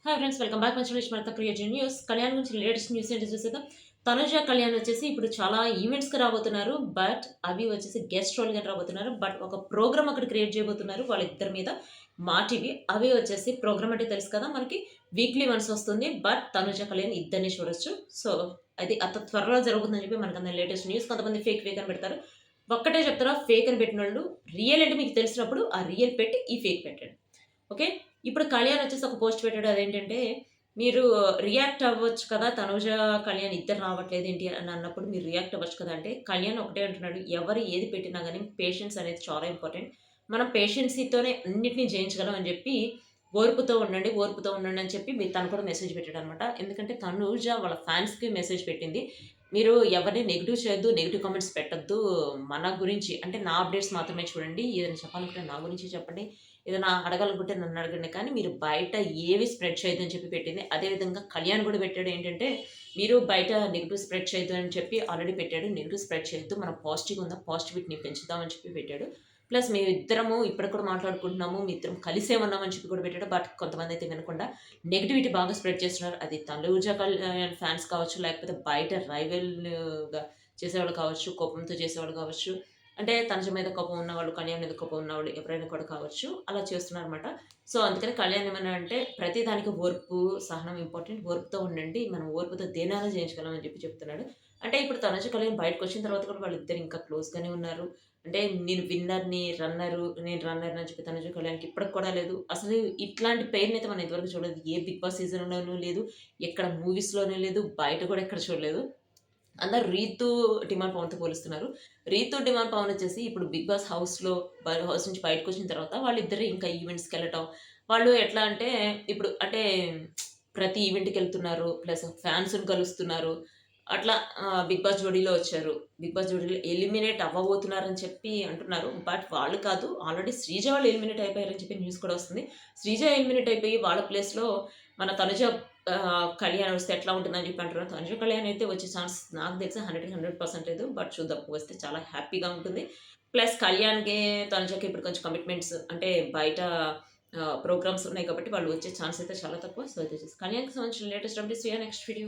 Hi friends, welcome back మంచి మరత creative news. Kalyan గురించి latest news ఏంటో చూసేద్దాం. తనుజ కళ్యాణ్ వచ్చేసి ఇప్పుడు చాలా ఈవెంట్స్‌కి రాబోతున్నారు. బట్ అవి వచ్చేసి గెస్ట్ రోల్‌గా రాబోతున్నారు. బట్ ఒక ప్రోగ్రామ్ అక్కడ క్రియేట్ చేయబోతున్నారు వాళ్ళిద్దరి మీద మా టీవీ. అవి వచ్చేసి ప్రోగ్రామ్ అంటే తెలుసు కదా మనకి వీక్లీ వన్స్ వస్తుంది. బట్ తనుజ కళ్యాణ్ ఇద్దరిని చూడొచ్చు. సో అది అంత త్వరలో జరుగుతుందని చెప్పి మనకన్నా లేటెస్ట్ న్యూస్. కొంతమంది ఫేక్ ఫేక్ అని పెడతారు. ఒక్కటే చెప్తారా, ఫేక్ అని పెట్టినోళ్ళు రియల్ అంటే మీకు తెలిసినప్పుడు ఆ రియల్ పెట్టి ఈ ఫేక్ పెట్టండి. ఓకే. ఇప్పుడు కళ్యాణ్ వచ్చేసి ఒక పోస్ట్ పెట్టాడు. అదేంటంటే, మీరు రియాక్ట్ అవ్వచ్చు కదా! తనుజ, కళ్యాణ్ ఇద్దరు రావట్లేదేంటి అని అన్నప్పుడు మీరు రియాక్ట్ అవ్వచ్చు కదా! అంటే కళ్యాణ్ ఒకటే అంటున్నాడు. ఎవరు ఏది పెట్టినా గాని పేషెన్స్ అనేది చాలా ఇంపార్టెంట్. మనం పేషెన్సీతోనే అన్నిటిని జయించగలం అని చెప్పి, ఓర్పుతో ఉండండి అని చెప్పి తను కూడా మెసేజ్ పెట్టాడనమాట. ఎందుకంటే తనుజ వాళ్ళ ఫ్యాన్స్‌కి మెసేజ్ పెట్టింది. మీరు ఎవరిని నెగెటివ్ చేయొద్దు, నెగెటివ్ కామెంట్స్ పెట్టొద్దు. మన గురించి అంటే నా అప్డేట్స్ మాత్రమే చూడండి. ఏదైనా చెప్పాలనుకుంటే నా గురించి చెప్పండి. ఏదైనా అడగాలనుకుంటే నన్ను అడగండి. కానీ మీరు బయట ఏవి స్ప్రెడ్ చేయొద్దని చెప్పి పెట్టింది. అదే విధంగా కళ్యాణ్ కూడా పెట్టాడు ఏంటంటే, మీరు బయట నెగెటివ్ స్ప్రెడ్ చేయొద్దు అని చెప్పి ఆల్రెడీ పెట్టాడు. నెగెటివ్ స్ప్రెడ్ చేయొద్దు. మనం పాజిటివ్‌గా ఉందాం. పాజిటివిటీని పెంచుదాం అని చెప్పి పెట్టాడు. ప్లస్ మేమిద్దరము ఇప్పటికి కూడా మాట్లాడుకుంటున్నాము. మీ ఇద్దరం కలిసే ఉన్నామని చెప్పి కూడా పెట్టాడు. బట్ కొంతమందయితే వినకుండా నెగటివిటీ బాగా స్ప్రెడ్ చేస్తున్నారు. అది తనుజ కళ్యాణ్ ఫ్యాన్స్ కావచ్చు, లేకపోతే బయట రైవల్‌గా చేసేవాళ్ళు కావచ్చు, కోపంతో చేసేవాళ్ళు కావచ్చు. అంటే తనుజ మీద కోపం ఉన్నవాళ్ళు, కళ్యాణ్ మీద కోపం ఉన్నవాళ్ళు ఎవరైనా కూడా కావచ్చు. అలా చేస్తున్నారనమాట. సో, అందుకని కళ్యాణ్ ఏమన్నా అంటే ప్రతి దానికి ఓర్పు, సహనం ఇంపార్టెంట్. ఓర్పుతో ఉండండి. మనం ఓర్పుతో దేన్నైనా జయించగలం అని చెప్పి చెప్తున్నాడు. అంటే ఇప్పుడు తనుజ, కళ్యాణ్ బయటకొచ్చిన తర్వాత కూడా వాళ్ళిద్దరు ఇంకా క్లోజ్‌గానే ఉన్నారు. అంటే నేను విన్నర్‌ని, నేను రన్నర్‌ని అని చెప్పి తనుజ, కళ్యాణ్‌కి ఇప్పటికి కూడా లేదు. అసలు ఇట్లాంటి పెయిర్‌నయితే మనం ఇంతవరకు చూడలేదు. ఏ 'బిగ్ బాస్' సీజన్‌లోనూ లేదు. ఎక్కడ మూవీస్‌లోనూ లేదు. బయట కూడా ఎక్కడ చూడలేదు. అందరూ 'రీతు డిమాండ్ పవన్‌తో' పోలుస్తున్నారు. 'రీతు డిమాండ్ పవన్' వచ్చేసి ఇప్పుడు 'బిగ్ బాస్' హౌస్ నుంచి బయటకొచ్చిన తర్వాత వాళ్ళిద్దరే ఇంకా ఈవెంట్స్‌కెళ్ళటం. వాళ్ళు ఎట్లా అంటే ఇప్పుడు అంటే ప్రతి ఈవెంట్‌కెళ్తున్నారు. ప్లస్ ఫ్యాన్స్‌ని కలుస్తున్నారు. అట్లా 'బిగ్ బాస్' జోడీలో వచ్చారు. 'బిగ్ బాస్' జోడీలో ఎలిమినేట్ అవ్వబోతున్నారని చెప్పి అంటున్నారు. బట్ వాళ్ళు కాదు. ఆల్రెడీ శ్రీజ వాళ్ళు ఎలిమినేట్ అయిపోయారని చెప్పి న్యూస్ కూడా వస్తుంది. శ్రీజ ఎలిమినేట్ అయిపోయి వాళ్ళ ప్లేస్‌లో మన తనుజ కళ్యాణ్ వస్తే ఎట్లా ఉంటుందని చెప్పి అంటున్నారు. తనుజ కళ్యాణ్ అయితే వచ్చే ఛాన్స్ నాకు తెలిసి 100కి 100% లేదు. బట్ చూద్దాం. వస్తే చాలా హ్యాపీగా ఉంటుంది. ప్లస్ కళ్యాణ్‌కి, తనుజకి ఇప్పుడు కొంచెం కమిట్మెంట్స్ అంటే బయట ప్రోగ్రామ్స్ ఉన్నాయి కాబట్టి వాళ్ళు వచ్చే ఛాన్స్ అయితే చాలా తక్కువ. సో, అయితే కళ్యాణ్‌కి సంబంధించిన లేటెస్ట్ అప్డేట్స్ నెక్స్ట్ వీడియో.